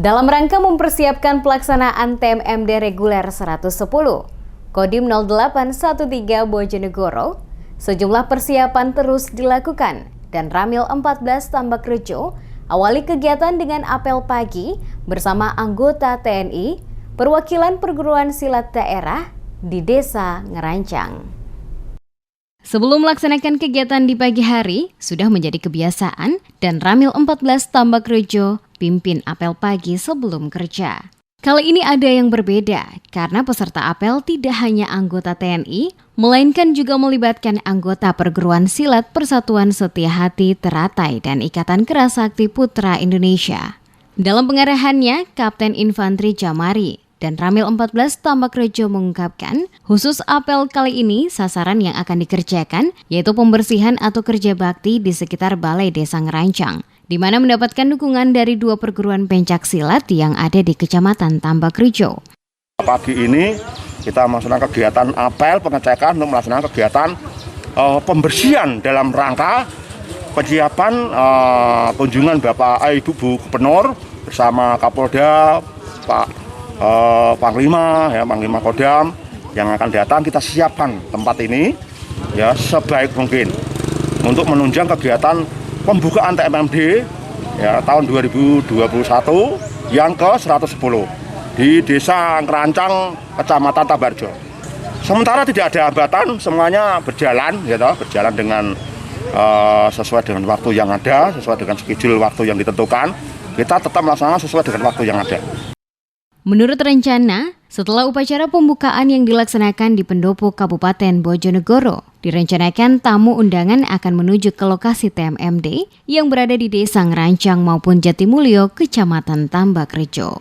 Dalam rangka mempersiapkan pelaksanaan TMMD reguler 110, Kodim 0813 Bojonegoro, sejumlah persiapan terus dilakukan dan Ramil 14 Tambakrejo awali kegiatan dengan apel pagi bersama anggota TNI, perwakilan perguruan silat daerah di Desa Ngerancang. Sebelum melaksanakan kegiatan di pagi hari, sudah menjadi kebiasaan dan Ramil 14 Tambakrejo pimpin apel pagi sebelum kerja. Kali ini ada yang berbeda karena peserta apel tidak hanya anggota TNI, melainkan juga melibatkan anggota perguruan silat Persatuan Setia Hati Teratai dan Ikatan Kerasakti Putra Indonesia. Dalam pengarahannya, Kapten Infanteri Jamari dan Ramil 14 Tambakrejo mengungkapkan, khusus apel kali ini sasaran yang akan dikerjakan yaitu pembersihan atau kerja bakti di sekitar Balai Desa Ngerancang, di mana mendapatkan dukungan dari 2 perguruan pencak silat yang ada di Kecamatan Tambakrejo. Pagi ini kita melaksanakan kegiatan apel pengecekan untuk melaksanakan kegiatan pembersihan dalam rangka persiapan kunjungan Bapak Ibu Gubernur bersama Kapolda, Pak Panglima, Panglima Kodam yang akan datang. Kita siapkan tempat ini ya sebaik mungkin untuk menunjang kegiatan pembukaan TMMD ya tahun 2021 yang ke-110 di Desa Ngerancang, Kecamatan Tambakrejo. Sementara tidak ada hambatan, semuanya berjalan berjalan dengan sesuai dengan waktu yang ada, sesuai dengan schedule waktu yang ditentukan. Kita tetap melaksanakan sesuai dengan waktu yang ada. Menurut rencana, setelah upacara pembukaan yang dilaksanakan di Pendopo Kabupaten Bojonegoro, direncanakan tamu undangan akan menuju ke lokasi TMMD yang berada di Desa Ngerancang maupun Jatimulyo, Kecamatan Tambakrejo.